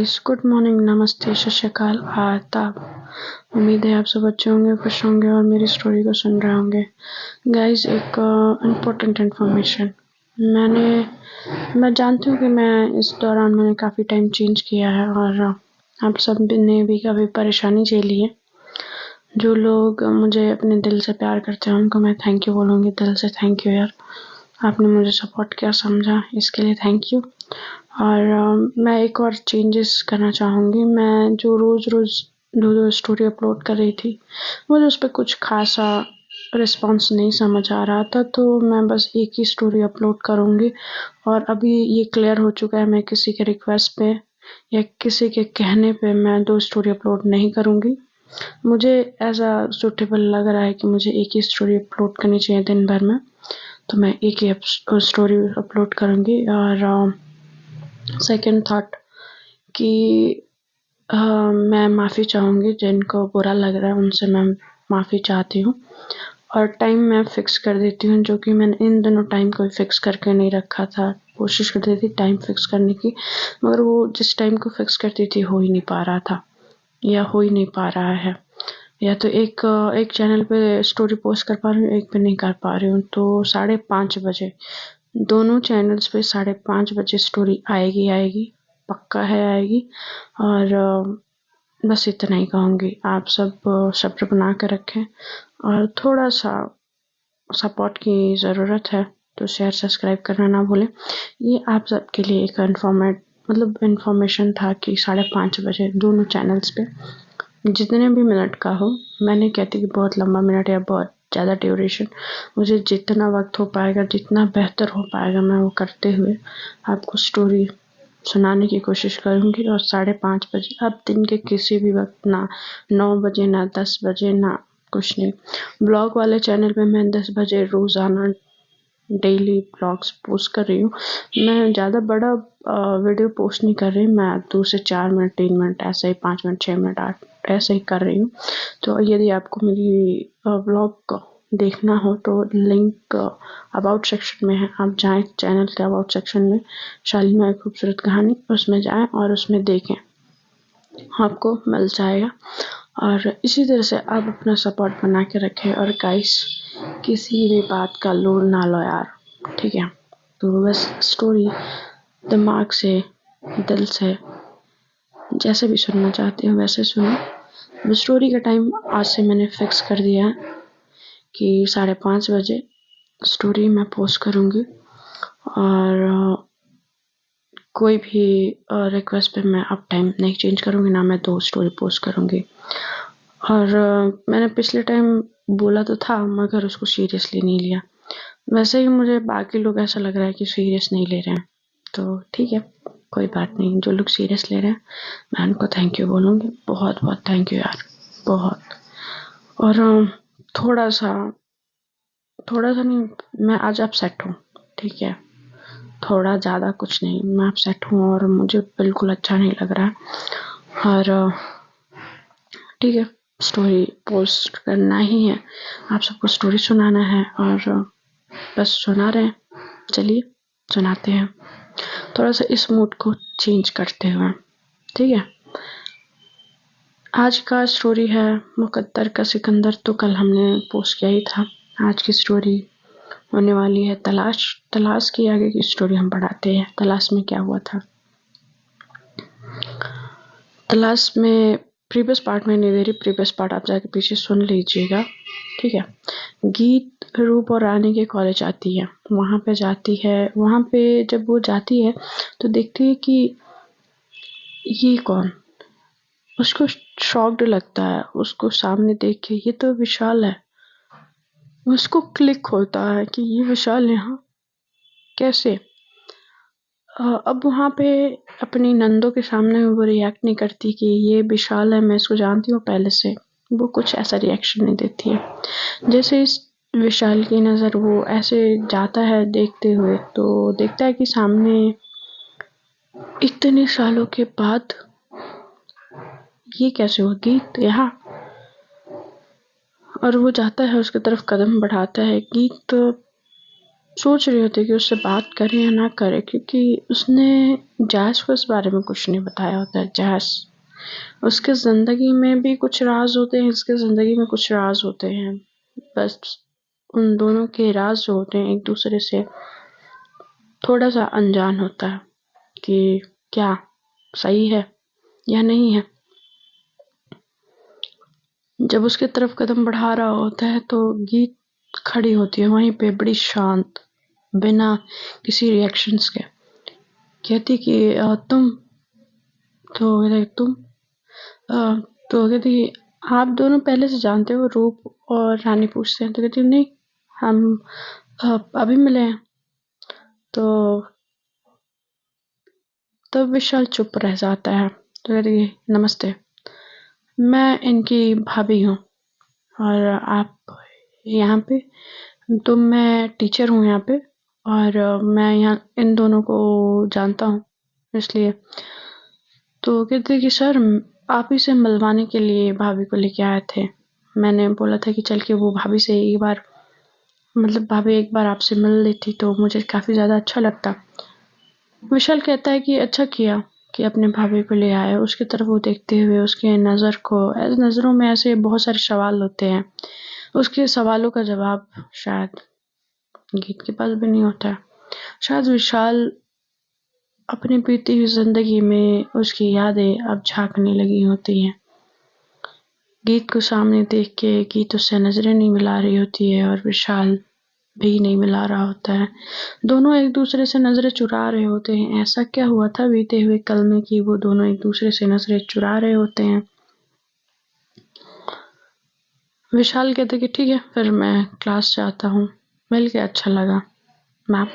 Guys, good morning, नमस्ते, सत श्री अकाल, आदाब। उम्मीद है आप सब अच्छे होंगे, खुश होंगे और मेरी स्टोरी को सुन रहे होंगे। गाइस, एक इम्पोर्टेंट इन्फॉर्मेशन मैं जानती हूँ कि मैं इस दौरान मैंने काफ़ी टाइम चेंज किया है और आप सब ने भी काफ़ी परेशानी झेली है। जो लोग मुझे अपने दिल से प्यार करते हैं उनको मैं थैंक यू बोलूँगी, दिल से थैंक यू यार। आपने मुझे सपोर्ट किया, समझा, इसके लिए थैंक यू। और मैं एक और चेंजेस करना चाहूँगी। मैं जो रोज़ दो स्टोरी अपलोड कर रही थी, मुझे उस पर कुछ खासा रिस्पॉन्स नहीं समझ आ रहा था, तो मैं बस एक ही स्टोरी अपलोड करूँगी। और अभी ये क्लियर हो चुका है, मैं किसी के रिक्वेस्ट पे या किसी के कहने पे मैं 2 स्टोरी अपलोड नहीं करूँगी। मुझे ऐसा सूटेबल लग रहा है कि मुझे एक ही स्टोरी अपलोड करनी चाहिए दिन भर में, तो मैं एक ही स्टोरी अपलोड करूँगी। और सेकंड थॉट कि मैं माफ़ी चाहूँगी, जिनको बुरा लग रहा है उनसे मैं माफ़ी चाहती हूँ। और टाइम मैं फ़िक्स कर देती हूँ, जो कि मैंने इन दिनों टाइम कोई फ़िक्स करके नहीं रखा था। कोशिश करती थी टाइम फ़िक्स करने की, मगर वो जिस टाइम को फ़िक्स करती थी हो ही नहीं पा रहा था या हो ही नहीं पा रहा है। या तो एक चैनल पे स्टोरी पोस्ट कर पा रही हूँ, एक पे नहीं कर पा रही हूँ। तो 5:30 बजे दोनों चैनल्स पे 5:30 बजे स्टोरी आएगी, पक्का है आएगी। और बस इतना ही कहूँगी। आप सब सब्र बना के रखें और थोड़ा सा सपोर्ट की ज़रूरत है, तो शेयर सब्सक्राइब करना ना भूलें। ये आप सबके लिए एक इन्फॉर्मेशन था कि 5:30 बजे दोनों चैनल्स पे जितने भी मिनट का हो। मैं नहीं कहती कि बहुत लंबा मिनट या बहुत ज़्यादा ड्यूरेशन, मुझे जितना वक्त हो पाएगा, जितना बेहतर हो पाएगा, मैं वो करते हुए आपको स्टोरी सुनाने की कोशिश करूँगी। और 5:30 बजे, आप दिन के किसी भी वक्त, ना 9 बजे, ना 10 बजे, ना कुछ नहीं। ब्लॉग वाले चैनल पे मैं 10 बजे रोज़ाना डेली ब्लॉग्स पोस्ट कर रही हूँ। मैं ज़्यादा बड़ा वीडियो पोस्ट नहीं कर रही, मैं 2 से 4 मिनट, 3 मिनट, ऐसे ही 5 मिनट, 6 मिनट, 8 ऐसे ही कर रही हूँ। तो यदि आपको मेरी ब्लॉग देखना हो तो लिंक अबाउट सेक्शन में है, आप जाएं चैनल के अबाउट सेक्शन में, शालीमार खूबसूरत कहानी, उसमें जाएं और उसमें देखें, आपको मिल जाएगा। और इसी तरह से आप अपना सपोर्ट बना के रखें। और गाइस, किसी भी बात का लोड ना लो यार, ठीक है? तो बस स्टोरी दिमाग से, दिल से, जैसे भी सुनना चाहते हो वैसे सुनो। स्टोरी का टाइम आज से मैंने फिक्स कर दिया है कि 5:30 बजे स्टोरी मैं पोस्ट करूँगी। और कोई भी रिक्वेस्ट पे मैं अब टाइम नहीं चेंज करूँगी, ना मैं 2 स्टोरी पोस्ट करूँगी। और मैंने पिछले टाइम बोला तो था, मगर उसको सीरियसली नहीं लिया। वैसे ही मुझे बाकी लोग ऐसा लग रहा है कि सीरियस नहीं ले रहे हैं, तो ठीक है, कोई बात नहीं। जो लोग सीरियस ले रहे हैं मैं उनको थैंक यू बोलूँगी, बहुत बहुत थैंक यू यार, बहुत। और थोड़ा सा नहीं, मैं आज अपसेट हूँ, ठीक है? थोड़ा ज़्यादा कुछ नहीं, मैं अपसेट हूँ और मुझे बिल्कुल अच्छा नहीं लग रहा है। और ठीक है, स्टोरी पोस्ट करना ही है, आप सबको स्टोरी सुनाना है और बस सुना रहे हैं। चलिए सुनाते हैं, थोड़ा सा इस मूड को चेंज करते हुए, ठीक है? आज का स्टोरी है मुकद्दर का सिकंदर, तो कल हमने पोस्ट किया ही था। आज की स्टोरी होने वाली है तलाश। तलाश की आगे की स्टोरी हम पढ़ाते हैं। तलाश में क्या हुआ था? तलाश में प्रीवियस पार्ट में नहीं दे रही, प्रीवियस पार्ट आप जाके पीछे सुन लीजिएगा, ठीक है? गीत रूप और रानी के कॉलेज आती है, वहाँ पे जाती है। वहाँ पे जब वो जाती है तो देखती है कि ये कौन, उसको शॉक्ड लगता है, उसको सामने देख के, ये तो विशाल है। उसको क्लिक होता है कि ये विशाल यहाँ कैसे। अब वहाँ पे अपनी नंदों के सामने वो रिएक्ट नहीं करती कि ये विशाल है, मैं इसको जानती हूँ पहले से। वो कुछ ऐसा रिएक्शन नहीं देती है। जैसे इस विशाल की नज़र वो ऐसे जाता है देखते हुए, तो देखता है कि सामने इतने सालों के बाद ये कैसे हुआ, गीत यहाँ। और वो जाता है उसकी तरफ, कदम बढ़ाता है। गीत सोच रही होती कि उससे बात करे या ना करे, क्योंकि उसने जैस को इस बारे में कुछ नहीं बताया होता है। जैस, उसके ज़िंदगी में भी कुछ राज होते हैं, इसके ज़िंदगी में कुछ राज होते हैं। बस उन दोनों के राज जो होते हैं एक दूसरे से थोड़ा सा अनजान होता है कि क्या सही है या नहीं है। जब उसके तरफ कदम बढ़ा रहा होता है तो गीत खड़ी होती है वहीं पे, बड़ी शांत, बिना किसी रिएक्शंस के। कहती कि तुम तो तुम अ, तो कहती आप दोनों पहले से जानते हो? रूप और रानी पूछते हैं। तो कहती नहीं, हम अभी मिले हैं। तो तब विशाल चुप रह जाता है। तो कहती नमस्ते, मैं इनकी भाभी हूँ और आप यहाँ पे। तो मैं टीचर हूँ यहाँ पे और मैं यहाँ इन दोनों को जानता हूँ इसलिए। तो कहते कि सर, आप ही से मिलवाने के लिए भाभी को लेके आए थे। मैंने बोला था कि चल के वो भाभी से एक बार, मतलब भाभी एक बार आपसे मिल लेती तो मुझे काफ़ी ज़्यादा अच्छा लगता। विशाल कहता है कि अच्छा किया कि अपने भाभी को ले आए। उसकी तरफ वो देखते हुए उसके नज़रों में ऐसे बहुत सारे सवाल होते हैं। उसके सवालों का जवाब शायद गीत के पास भी नहीं होता है। शायद विशाल अपनी बीती हुई जिंदगी में उसकी यादें अब झांकने लगी होती हैं। गीत को सामने देख के गीत उससे नजरें नहीं मिला रही होती है और विशाल भी नहीं मिला रहा होता है। दोनों एक दूसरे से नजरें चुरा रहे होते हैं। ऐसा क्या हुआ था बीते हुए कल में कि वो दोनों एक दूसरे से नजरें चुरा रहे होते हैं। विशाल कहते कि ठीक है, फिर मैं क्लास जाता हूँ, मिल के अच्छा लगा मैम।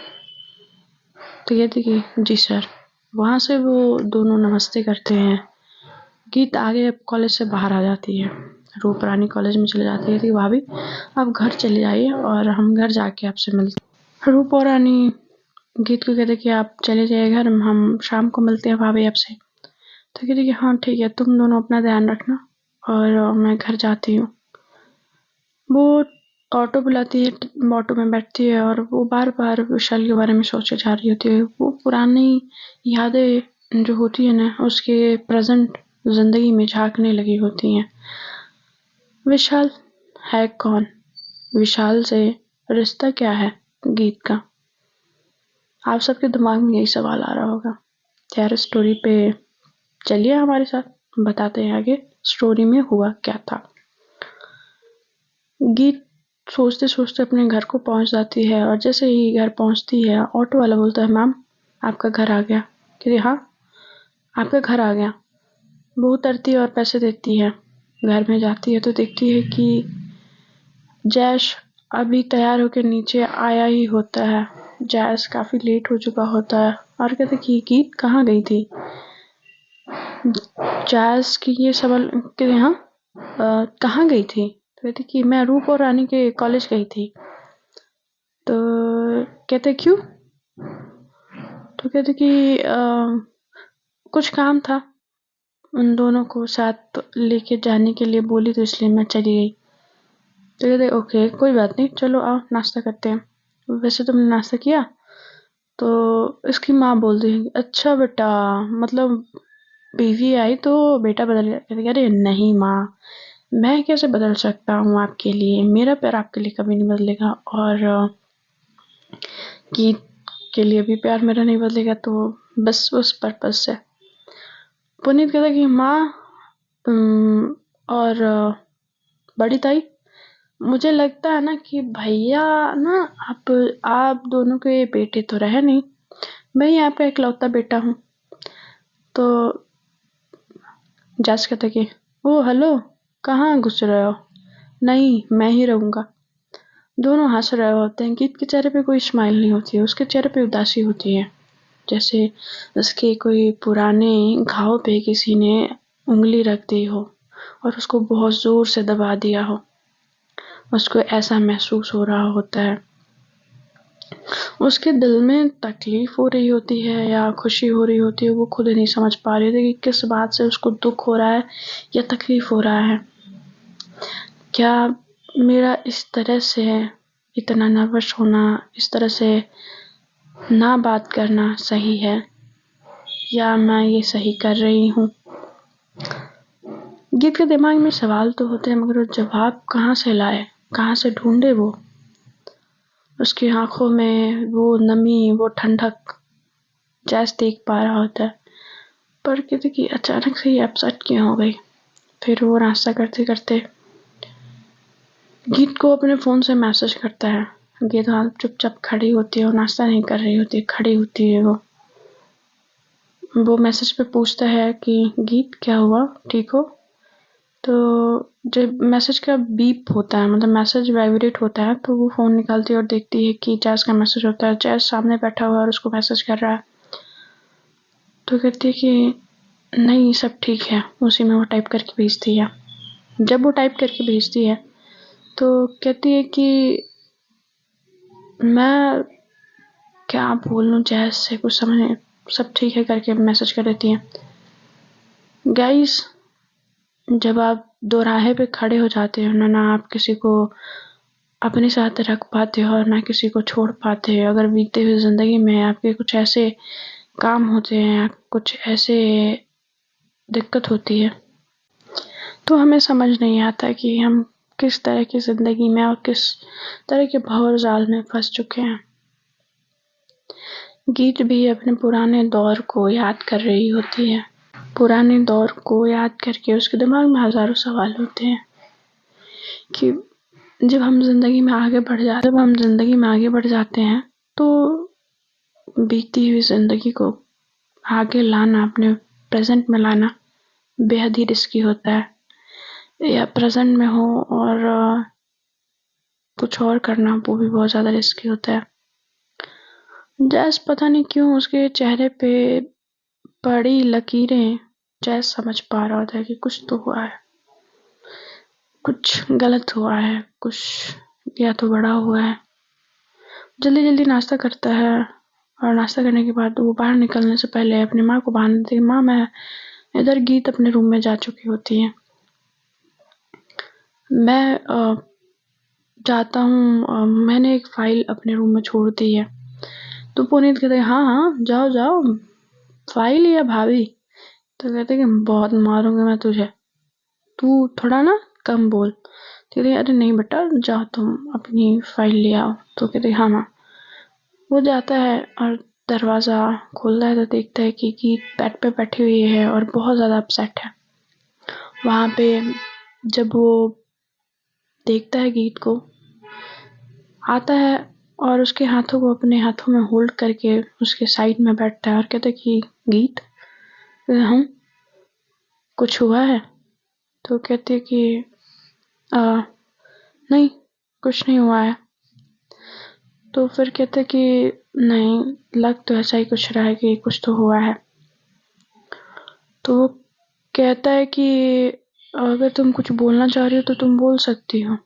तो कहती कि जी सर। वहाँ से वो दोनों नमस्ते करते हैं। गीत आगे कॉलेज से बाहर आ जाती है, रूप रानी कॉलेज में चले जाती है कि भाभी आप घर चले जाइए और हम घर जाके आपसे मिलते हैं। रूप और रानी गीत को कहते कि आप चले जाइए घर, हम शाम को मिलते हैं भाभी आपसे। तो कहती कि हाँ ठीक है, तुम दोनों अपना ध्यान रखना और मैं घर जाती हूँ। वो ऑटो बुलाती है, ऑटो में बैठती है और वो बार बार विशाल के बारे में सोचे जा रही होती है। वो पुरानी यादें जो होती है ना, उसके प्रेजेंट जिंदगी में झांकने लगी होती हैं। विशाल है कौन? विशाल से रिश्ता क्या है गीत का? आप सबके दिमाग में यही सवाल आ रहा होगा। यार स्टोरी पे चलिए हमारे साथ, बताते हैं आगे स्टोरी में हुआ क्या था। गीत सोचते सोचते अपने घर को पहुंच जाती है और जैसे ही घर पहुंचती है ऑटो वाला बोलता है मैम आपका घर आ गया। कहती हाँ आपका घर आ गया। वो उतरती है और पैसे देती है। घर में जाती है तो देखती है कि जैश अभी तैयार होकर नीचे आया ही होता है। जैश काफी लेट हो चुका होता है और कहते कि गीत कहाँ गई थी। जैश की ये सवाल कहते हाँ कहाँ गई थी। तो कहती कि मैं रूप और रानी के कॉलेज गई थी। तो कहते क्यों? तो कहते कि कुछ काम था, उन दोनों को साथ लेके जाने के लिए बोली तो इसलिए मैं चली गई। तो कहते ओके कोई बात नहीं, चलो आओ नाश्ता करते हैं। वैसे तुमने नाश्ता किया? तो इसकी माँ बोलती है अच्छा बेटा, मतलब बीवी आई तो बेटा बदल गया। कहते अरे नहीं माँ, मैं कैसे बदल सकता हूँ आपके लिए, मेरा प्यार आपके लिए कभी नहीं बदलेगा और गीत के लिए भी प्यार मेरा नहीं बदलेगा। तो बस उस पर्पज से पुनीत कहता कि माँ और बड़ी ताई, मुझे लगता है ना कि भैया ना, आप दोनों के बेटे तो रहे नहीं, मैं ही आपका इकलौता बेटा हूँ। तो जस कहता कि ओ हेलो, कहाँ घुस रहे हो? नहीं मैं ही रहूँगा। दोनों हंस रहे होते हैं। गीत के चेहरे पे कोई स्माइल नहीं होती है, उसके चेहरे पे उदासी होती है, जैसे उसके कोई पुराने घाव पे किसी ने उंगली रख दी हो और उसको बहुत जोर से दबा दिया हो। उसको ऐसा महसूस हो रहा होता है। उसके दिल में तकलीफ हो रही होती है या खुशी हो रही होती है, वो खुद नहीं समझ पा रही थी कि किस बात से उसको दुख हो रहा है या तकलीफ हो रहा है। क्या मेरा इस तरह से इतना नर्वस होना, इस तरह से ना बात करना सही है या मैं ये सही कर रही हूँ? गीत के दिमाग में सवाल तो होते हैं मगर वो जवाब कहाँ से लाए, कहाँ से ढूंढे वो? उसकी आंखों में वो नमी, वो ठंडक जैस देख पा रहा होता है, पर कहते कि अचानक से ये अपसेट क्यों हो गई। फिर वो नाश्ता करते करते गीत को अपने फ़ोन से मैसेज करता है। गीत चुपचाप खड़ी होती है, वो नाश्ता नहीं कर रही होती, खड़ी होती है वो मैसेज पे पूछता है कि गीत क्या हुआ, ठीक हो? तो जब मैसेज का बीप होता है, मतलब मैसेज वाइब्रेट होता है, तो वो फ़ोन निकालती है और देखती है कि जैस का मैसेज होता है। जैस सामने बैठा हुआ है और उसको मैसेज कर रहा है। तो कहती है कि नहीं, सब ठीक है। उसी में वो टाइप करके भेजती है। जब वो टाइप करके भेजती है तो कहती है कि मैं क्या बोलूँ जैस से, कुछ समझ नहीं, सब ठीक है करके मैसेज कर देती है। गाइस, जब आप दोराहे पे खड़े हो जाते हो ना आप किसी को अपने साथ रख पाते हो और ना किसी को छोड़ पाते हो, अगर बीतते हुए ज़िंदगी में आपके कुछ ऐसे काम होते हैं, कुछ ऐसे दिक्कत होती है, तो हमें समझ नहीं आता कि हम किस तरह की ज़िंदगी में और किस तरह के भंवर-जाल में फँस चुके हैं। गीत भी अपने पुराने दौर को याद कर रही होती है। पुराने दौर को याद करके उसके दिमाग में हज़ारों सवाल होते हैं कि जब हम ज़िंदगी में आगे बढ़ जाते हैं तो बीती हुई ज़िंदगी को आगे लाना, अपने प्रेज़ेंट में लाना बेहद ही रिस्की होता है। या प्रेज़ेंट में हो और कुछ और करना, वो भी बहुत ज़्यादा रिस्की होता है। जैस पता नहीं क्यों उसके चेहरे पे बड़ी लकीरें, जैस समझ पा रहा होता है कि कुछ तो हुआ है, कुछ गलत हुआ है, कुछ या तो बड़ा हुआ है। जल्दी जल्दी नाश्ता करता है और नाश्ता करने के बाद वो बाहर निकलने से पहले अपनी माँ को बहाना देती है, माँ मैं इधर। गीत अपने रूम में जा चुकी होती है। मैं जाता हूँ, मैंने एक फाइल अपने रूम में छोड़ दी है। तो पुनीत कहते हैं हाँ हाँ जाओ जाओ, फाइल या भाभी? तो कहते कि बहुत मारूंगा मैं तुझे, तू थोड़ा ना कम बोल। तो कहते अरे नहीं बेटा, जाओ तुम अपनी फाइल ले आओ। तो कहते हाँ माँ। वो जाता है और दरवाज़ा खोलता है तो देखता है कि गीत बेड पे बैठी हुई है और बहुत ज़्यादा अपसेट है। वहाँ पे जब वो देखता है गीत को, आता है और उसके हाथों को अपने हाथों में होल्ड करके उसके साइड में बैठता है और कहता है कि गीत, हम कुछ हुआ है? तो कहती है कि नहीं, कुछ नहीं हुआ है। तो फिर कहते कि नहीं, लग तो ऐसा ही कुछ रहा है कि कुछ तो हुआ है। तो वो कहता है कि अगर तुम कुछ बोलना चाह रही हो तो तुम बोल सकती हो,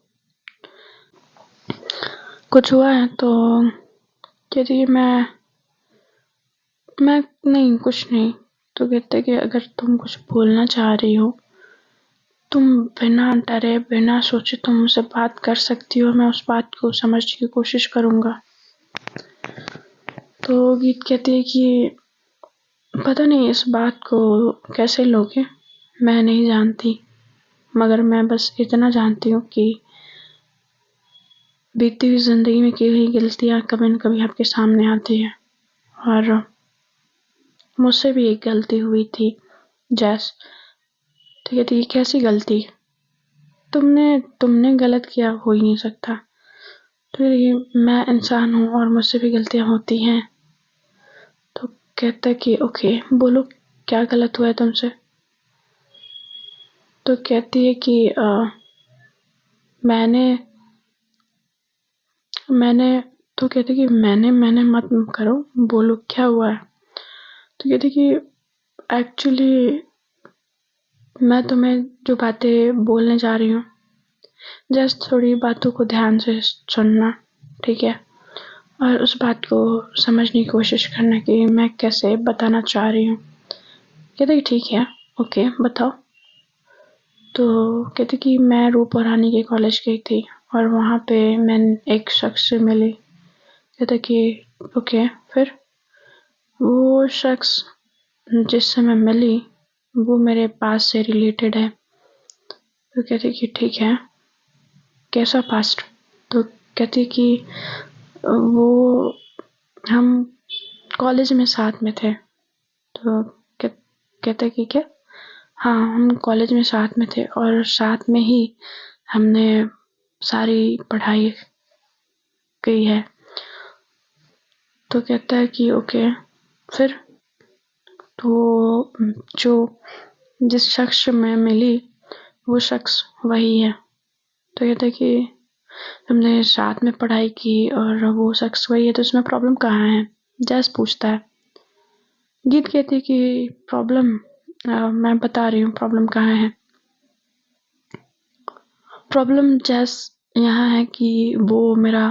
कुछ हुआ है? तो कहती है मैं नहीं, कुछ नहीं। तो कहते कि अगर तुम कुछ बोलना चाह रही हो, तुम बिना डरे बिना सोचे तुम मुझसे बात कर सकती हो, मैं उस बात को समझने की कोशिश करूँगा। तो गीत कहती है कि पता नहीं इस बात को कैसे लोगे, मैं नहीं जानती, मगर मैं बस इतना जानती हूँ कि बीती हुई ज़िंदगी में की हुई गलतियाँ कभी न कभी आपके सामने आती हैं और मुझसे भी एक गलती हुई थी जैस। तो कहती है कैसी गलती? तुमने गलत किया हो ही नहीं सकता। तो ये मैं इंसान हूँ और मुझसे भी गलतियाँ होती हैं। तो कहता है कि ओके बोलो क्या गलत हुआ है तुमसे? तो कहती है कि मैंने तो कहती कि मैंने मत करो, बोलो क्या हुआ है? तो कहती कि एक्चुअली मैं तुम्हें जो बातें बोलने जा रही हूँ, जस्ट थोड़ी बातों को ध्यान से सुनना, ठीक है? और उस बात को समझने की कोशिश करना कि मैं कैसे बताना चाह रही हूँ। कहते कि ठीक है, ओके बताओ। तो कहते कि मैं रूप और रानी के कॉलेज गई थी और वहाँ पे मैं एक शख्स से मिली। कहता कि ओके, फिर वो शख्स जिससे मैं मिली वो मेरे पास से रिलेटेड है। तो कहती कि ठीक है, कैसा पास्ट? तो कहती कि वो हम कॉलेज में साथ में थे। तो कहते कि क्या? हाँ, हम कॉलेज में साथ में थे और साथ में ही हमने सारी पढ़ाई की है। तो कहता है कि ओके, फिर तो जो जिस शख्स से मैं मिली वो शख्स वही है। तो कहता है कि हमने साथ में पढ़ाई की और वो शख्स वही है, तो इसमें प्रॉब्लम कहाँ है? जैस पूछता है। गीत कहती कि प्रॉब्लम मैं बता रही हूँ प्रॉब्लम कहाँ है। प्रॉब्लम जैस यहाँ है कि वो मेरा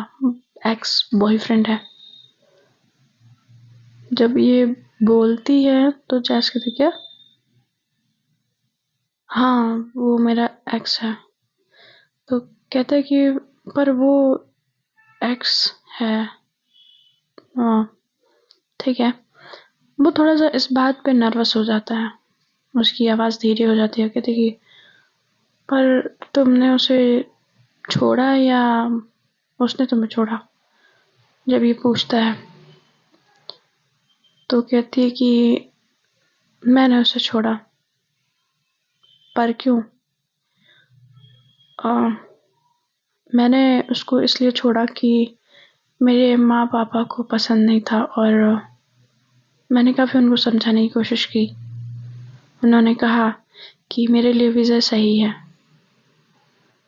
एक्स बॉयफ्रेंड है। जब ये बोलती है तो जैस कहती क्या? हाँ, वो मेरा एक्स है। तो कहता है कि पर वो एक्स है। हाँ, ठीक है। वो थोड़ा सा इस बात पे नर्वस हो जाता है, उसकी आवाज़ धीरे हो जाती है। कहते कि पर तुमने उसे छोड़ा या उसने तुम्हें छोड़ा? जब ये पूछता है तो कहती है कि मैंने उसे छोड़ा। पर क्यों? मैंने उसको इसलिए छोड़ा कि मेरे माँ पापा को पसंद नहीं था और मैंने काफ़ी उनको समझाने की कोशिश की। उन्होंने कहा कि मेरे लिए विजय सही है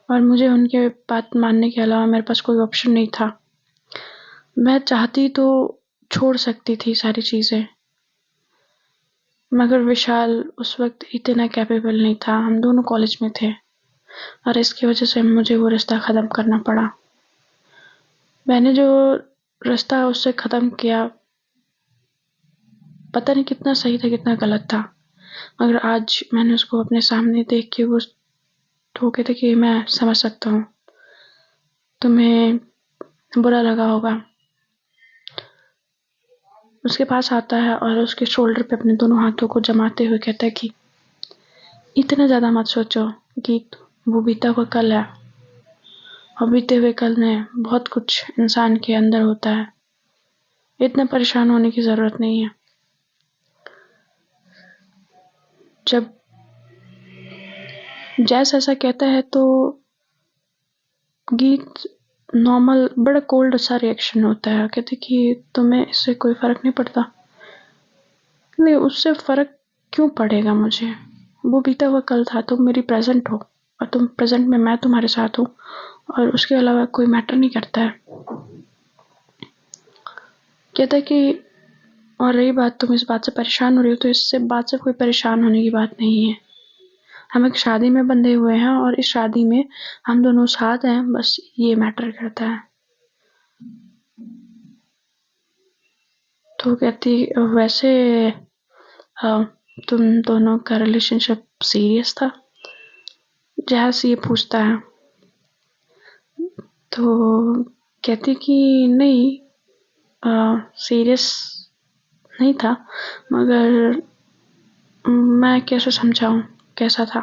और मुझे उनके बात मानने के अलावा मेरे पास कोई ऑप्शन नहीं था। मैं चाहती तो छोड़ सकती थी सारी चीज़ें, मगर विशाल उस वक्त इतना कैपेबल नहीं था। हम दोनों कॉलेज में थे और इसकी वजह से मुझे वो रिश्ता ख़त्म करना पड़ा। मैंने जो रिश्ता उससे ख़त्म किया पता नहीं कितना सही था कितना गलत था, मगर आज मैंने उसको अपने सामने देख के वो ठोके थे कि मैं समझ सकता हूँ तुम्हें बुरा लगा होगा। उसके पास आता है और उसके शोल्डर पे अपने दोनों हाथों को जमाते हुए कहता है कि इतना ज़्यादा मत सोचो कि वो बीता हुआ कल है और बीते हुए कल में बहुत कुछ इंसान के अंदर होता है। इतना परेशान होने की ज़रूरत नहीं है। जब जैस ऐसा कहता है तो गीत नॉर्मल बड़ा कोल्ड सा रिएक्शन होता है। कहते कि तुम्हें इससे कोई फ़र्क नहीं पड़ता? नहीं, उससे फ़र्क क्यों पड़ेगा मुझे? वो बीता हुआ कल था, तुम मेरी प्रेजेंट हो और तुम प्रेजेंट में मैं तुम्हारे साथ हूँ और उसके अलावा कोई मैटर नहीं करता है। कहता है कि और रही बात तुम इस बात से परेशान हो रही हो, तो इससे बात से कोई परेशान होने की बात नहीं है। हम एक शादी में बंधे हुए हैं और इस शादी में हम दोनों साथ हैं, बस ये मैटर करता है। तो कहती वैसे तुम दोनों का रिलेशनशिप सीरियस था? जैस ये पूछता है तो कहती कि नहीं, सीरियस नहीं था, मगर मैं कैसे समझाऊं कैसा था।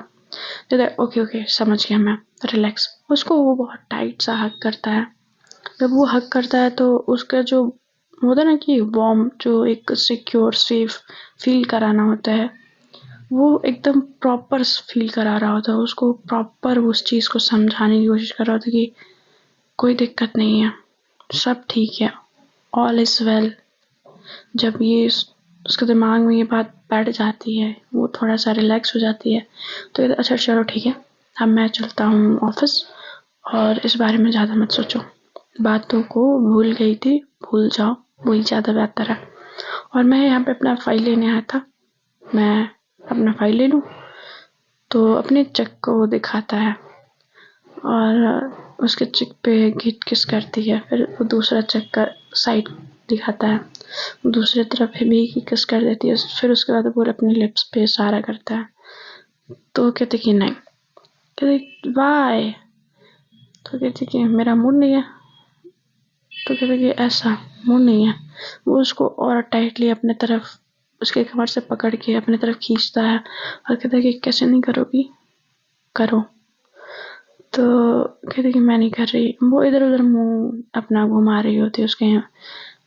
ओके ओके समझ गया मैं, रिलैक्स। उसको वो बहुत टाइट सा हक करता है। जब वो हक करता है तो उसका जो होता है ना कि वार्म, जो एक सिक्योर सेफ फील कराना होता है, वो एकदम प्रॉपर फील करा रहा होता है। उसको प्रॉपर उस चीज़ को समझाने की कोशिश कर रहा होता है कि कोई दिक्कत नहीं है, सब ठीक है, ऑल इज़ वेल। जब ये उसके दिमाग में ये बात बैठ जाती है, वो थोड़ा सा रिलैक्स हो जाती है। तो ये अच्छा चलो ठीक है, अब मैं चलता हूँ ऑफिस और इस बारे में ज़्यादा मत सोचो, बातों को भूल गई थी, भूल जाओ, वही ज़्यादा बेहतर है। और मैं यहाँ पे अपना फाइल लेने आया था, मैं अपना फाइल ले लूँ। तो अपने चेक को दिखाता है और उसके चेक पे घिट किस करती है। फिर वो दूसरा चेक का साइड दिखाता है, दूसरी तरफ भी किस कर देती है। फिर उसके बाद वो अपने लिप्स पे इशारा करता है। तो कहते कि नहीं, कहते वाई? तो कहती कि मेरा मूड नहीं है। तो कहते कि ऐसा मूड नहीं है। वो उसको और टाइटली अपने तरफ उसके कमर से पकड़ के अपने तरफ खींचता है और कहता है कि कैसे नहीं करोगी, करो। तो कहती कि मैं नहीं कर रही। वो इधर उधर मुंह अपना घुमा रही होती है, उसके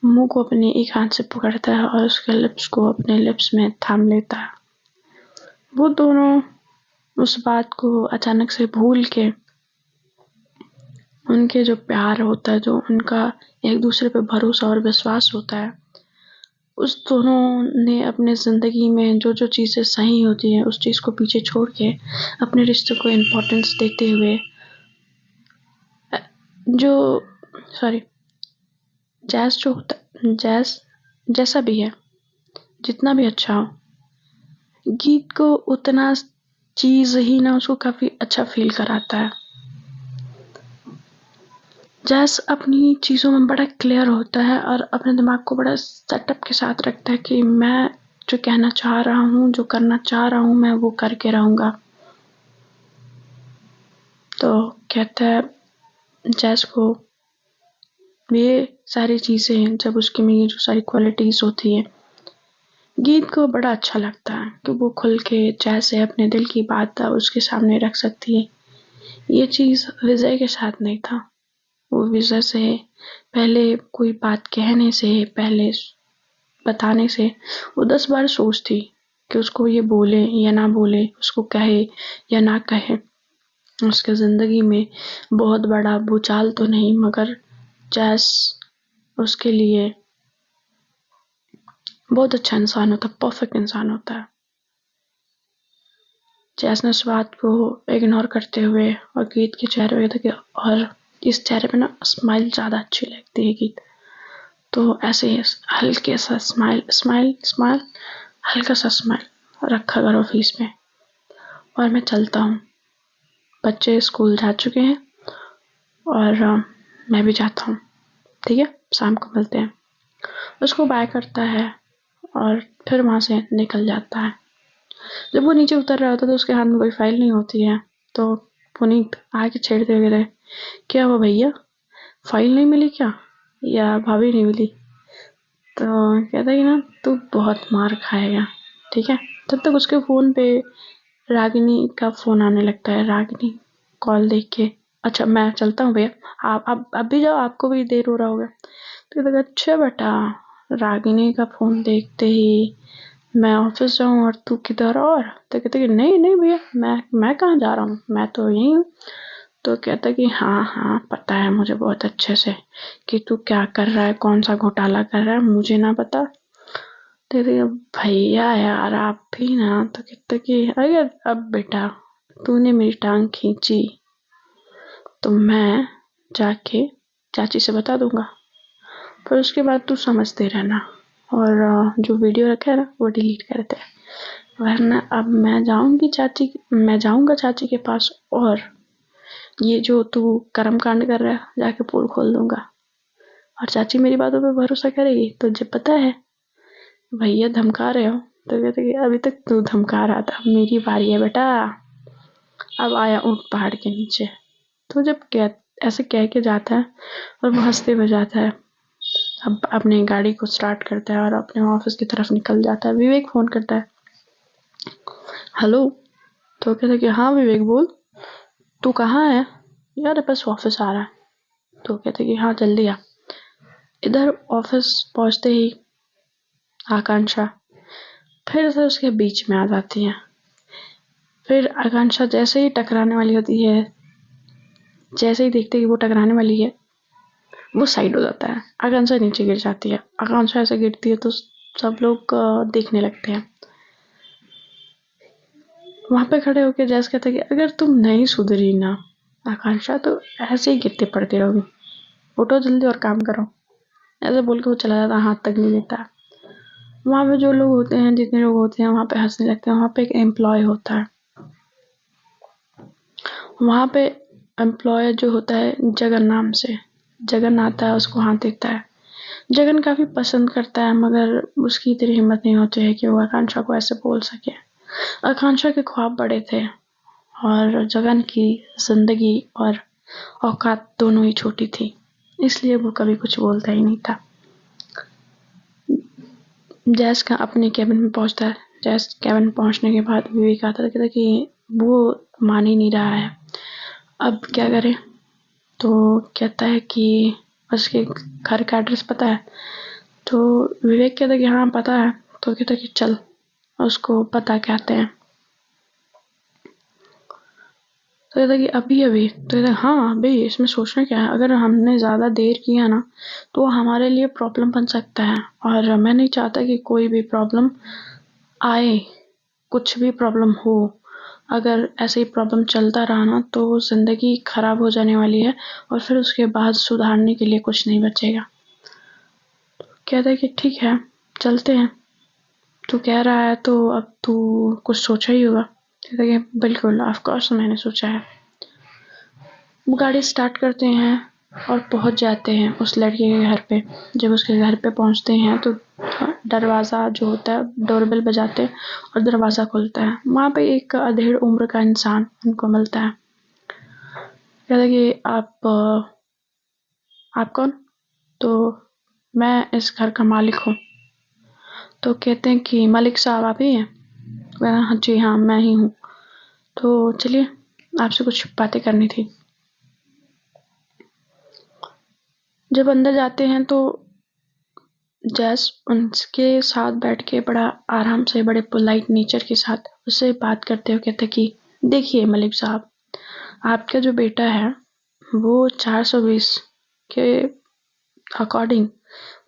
मुंह को अपने एक हाथ से पकड़ता है और उसके लिप्स को अपने लिप्स में थाम लेता है। वो दोनों उस बात को अचानक से भूल के उनके जो प्यार होता है, जो उनका एक दूसरे पे भरोसा और विश्वास होता है, उस दोनों ने अपने ज़िंदगी में जो जो चीज़ें सही होती हैं उस चीज़ को पीछे छोड़ के अपने रिश्ते को इम्पोर्टेंस देते हुए जो सॉरी जैज़ जो होता है, जैज़ जैसा भी है, जितना भी अच्छा हो, गीत को उतना चीज़ ही ना उसको काफ़ी अच्छा फील कराता है। जैज़ अपनी चीज़ों में बड़ा क्लियर होता है और अपने दिमाग को बड़ा सेटअप के साथ रखता है कि मैं जो कहना चाह रहा हूँ, जो करना चाह रहा हूँ, मैं वो करके रहूँगा। तो कहता है जैज़ को ये सारी चीज़ें, जब उसके में ये जो सारी क्वालिटीज़ होती हैं, गीत को बड़ा अच्छा लगता है कि वो खुल के जैसे अपने दिल की बात उसके सामने रख सकती है। ये चीज़ विजय के साथ नहीं था। वो विजय से पहले कोई बात कहने से, पहले बताने से वो 10 बार सोचती कि उसको ये बोले या ना बोले, उसको कहे या ना कहे। उसके ज़िंदगी में बहुत बड़ा भूचाल तो नहीं, मगर जैस उसके लिए बहुत अच्छा इंसान होता, परफेक्ट इंसान होता है। जैस ने उस बात को इग्नोर करते हुए और गीत के चेहरे पे और इस चेहरे पे ना स्माइल ज़्यादा अच्छी लगती है गीत। तो ऐसे ही हल्के सा स्माइल हल्का सा स्माइल रखा करो फेस में। और मैं चलता हूँ, बच्चे स्कूल जा चुके हैं और मैं भी जाता हूँ, ठीक है, शाम को मिलते हैं। उसको बाय करता है और फिर वहाँ से निकल जाता है। जब वो नीचे उतर रहा होता है तो उसके हाथ में कोई फाइल नहीं होती है। तो पुनीत आके छेड़ते हुए गए, क्या हुआ भैया, फाइल नहीं मिली क्या, या भाभी नहीं मिली? तो कहता है कि ना तू बहुत मार खाएगा, ठीक है। तब तक उसके फ़ोन पे रागिनी का फ़ोन आने लगता है। रागिनी कॉल देख के, अच्छा मैं चलता हूँ भैया, आप अब भी जाओ, आपको भी देर हो रहा होगा। तो कहता है अच्छा बेटा। रागिनी का फ़ोन देखते ही, मैं ऑफिस जाऊँ और तू किधर? और तो कहते कि नहीं नहीं भैया, मैं कहाँ जा रहा हूँ, मैं तो यहीं हूँ। तो कहता कि हाँ हाँ पता है मुझे बहुत अच्छे से कि तू क्या कर रहा है, कौन सा घोटाला कर रहा है, मुझे ना पता। तो कहते भैया यार आप भी ना। तो कहते कि अगर अब बेटा तूने मेरी टांग खींची तो मैं जाके चाची से बता दूंगा, पर उसके बाद तू समझते रहना और जो वीडियो रखा है ना वो डिलीट कर दे, वरना अब मैं जाऊंगा चाची के पास और ये जो तू कर्म कांड कर रहा है जाके पोल खोल दूंगा और चाची मेरी बातों पे भरोसा करेगी। तुझे पता है भैया धमका रहे हो। तो कहते कि अभी तक तू धमका रहा था, मेरी बारी है बेटा, अब आया ऊँट पहाड़ के नीचे। तो जब ऐसे कह के जाता है और वो हंसते हुए जाता है, अब अपनी गाड़ी को स्टार्ट करता है और अपने ऑफिस की तरफ निकल जाता है। विवेक फ़ोन करता है, हेलो। तो कहता कि हाँ विवेक बोल, तू कहाँ है? यार बस ऑफिस आ रहा है। तो कहते कि हाँ जल्दी आ। इधर ऑफिस पहुंचते ही आकांक्षा फिर से उसके बीच में आ जाती है। फिर आकांक्षा जैसे ही टकराने वाली होती है, जैसे ही देखते कि वो टकराने वाली है, वो साइड हो जाता है। आकांक्षा नीचे गिर जाती है। आकांक्षा ऐसे गिरती है तो सब लोग देखने लगते हैं। वहां पे खड़े होके जैस कहते कि अगर तुम नहीं सुधरी ना आकांक्षा तो ऐसे ही गिरते पड़ते रहोगे, उठो जल्दी और काम करो। ऐसे बोल के वो चला जाता, हाथ तक नहीं देता। वहाँ पे जो लोग होते हैं, जितने लोग होते हैं वहाँ पे हंसने लगते हैं। वहाँ पे एक एम्प्लॉय होता है, वहाँ पे एम्प्लॉय जो होता है जगन नाम से, जगन आता है उसको हाथ देता है। जगन काफ़ी पसंद करता है मगर उसकी इतनी हिम्मत नहीं होती है कि वो आकांक्षा को ऐसे बोल सके। आकांक्षा के ख्वाब बड़े थे और जगन की ज़िंदगी और औकात दोनों ही छोटी थी, इसलिए वो कभी कुछ बोलता ही नहीं था। जैस का अपने केबिन में पहुंचता है। जैस केबिन में पहुंचने के बाद विवेक आता है, कहता है कि वो मान ही नहीं रहा है, अब क्या करे। तो कहता है कि उसके घर का एड्रेस पता है। तो विवेक कहता है कि हाँ पता है। तो कहता है कि चल उसको पता कहते हैं। तो कहता है कि अभी अभी। तो कहता है हाँ अभी, इसमें सोचना क्या है, अगर हमने ज़्यादा देर किया ना तो हमारे लिए प्रॉब्लम बन सकता है, और मैं नहीं चाहता कि कोई भी प्रॉब्लम आए, कुछ भी प्रॉब्लम हो। अगर ऐसे ही प्रॉब्लम चलता रहा ना तो ज़िंदगी खराब हो जाने वाली है, और फिर उसके बाद सुधारने के लिए कुछ नहीं बचेगा। कहता है कि ठीक है चलते हैं, तू कह रहा है तो अब तू कुछ सोचा ही होगा। कहता है कि बिल्कुल ऑफ कोर्स मैंने सोचा है। वो गाड़ी स्टार्ट करते हैं और पहुंच जाते हैं उस लड़के के घर पे। जब उसके घर पे पहुंचते हैं तो दरवाज़ा जो होता है, डोरबेल बजाते हैं और दरवाज़ा खुलता है। वहाँ पे एक अधेड़ उम्र का इंसान उनको मिलता है। कहता है कि आप कौन? तो मैं इस घर का मालिक हूँ। तो कहते हैं कि मालिक साहब आप ही हैं? हाँ जी हाँ मैं ही हूँ। तो चलिए आपसे कुछ बातें करनी थी। जब अंदर जाते हैं तो जैस उनके साथ बैठ के बड़ा आराम से, बड़े पोलाइट नेचर के साथ उससे बात करते हुए कहते कि देखिए मलिक साहब, आपका जो बेटा है वो 420 के अकॉर्डिंग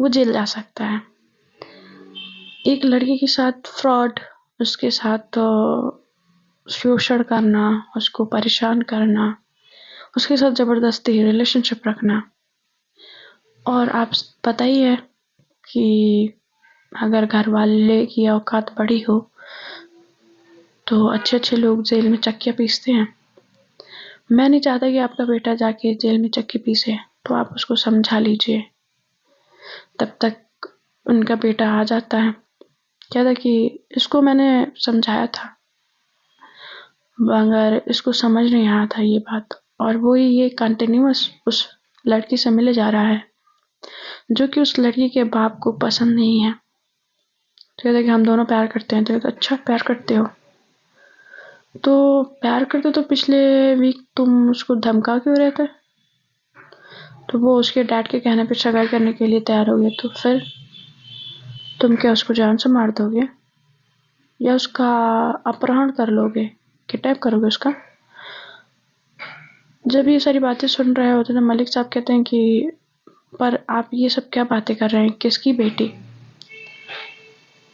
वो जेल जा सकता है। एक लड़की के साथ फ्रॉड, उसके साथ शोषण करना, उसको परेशान करना, उसके साथ ज़बरदस्ती रिलेशनशिप रखना, और आप पता ही है कि अगर घर वाले की औकात बड़ी हो तो अच्छे अच्छे लोग जेल में चक्कियाँ पीसते हैं। मैं नहीं चाहता कि आपका बेटा जाके जेल में चक्की पीसे, तो आप उसको समझा लीजिए। तब तक उनका बेटा आ जाता है। कहता कि इसको मैंने समझाया था मगर इसको समझ नहीं आया था ये बात, और वो ये कंटिन्यूअस उस लड़की से मिले जा रहा है जो कि उस लड़की के बाप को पसंद नहीं है। तो कहता कि हम दोनों प्यार करते हैं। तो कहता अच्छा प्यार करते हो, तो प्यार करते तो पिछले वीक तुम उसको धमका क्यों रहे थे? तो वो उसके डैड के कहने पे सगाई करने के लिए तैयार हो गया। तो फिर तुम क्या उसको जान से मार दोगे या उसका अपहरण कर लोगे, किडनैप करोगे उसका? जब ये सारी बातें सुन रहे होते तो मलिक साहब कहते हैं कि पर आप ये सब क्या बातें कर रहे हैं, किसकी बेटी?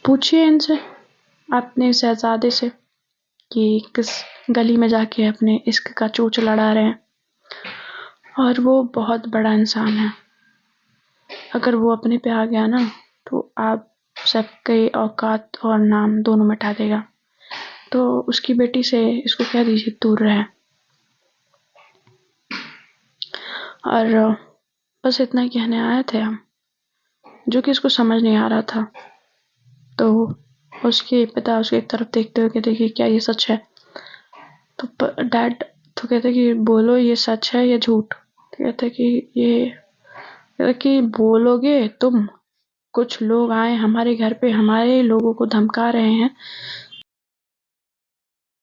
पूछिए इनसे, अपने शहजादे से, कि किस गली में जाके अपने इश्क का चोच लड़ा रहे हैं। और वो बहुत बड़ा इंसान है, अगर वो अपने पे आ गया ना तो आप सबके औकात और नाम दोनों मिटा देगा। तो उसकी बेटी से इसको कह दीजिए दूर रहे। और बस इतना ही कहने आए थे हम, जो कि इसको समझ नहीं आ रहा था। तो उसके पिता उसकी तरफ देखते हुए कहते कि क्या ये सच है? तो डैड तो कहते कि बोलो ये सच है या झूठ? तो कहते कि ये, कहते कि बोलोगे तुम? कुछ लोग आए हमारे घर पे, हमारे लोगों को धमका रहे हैं,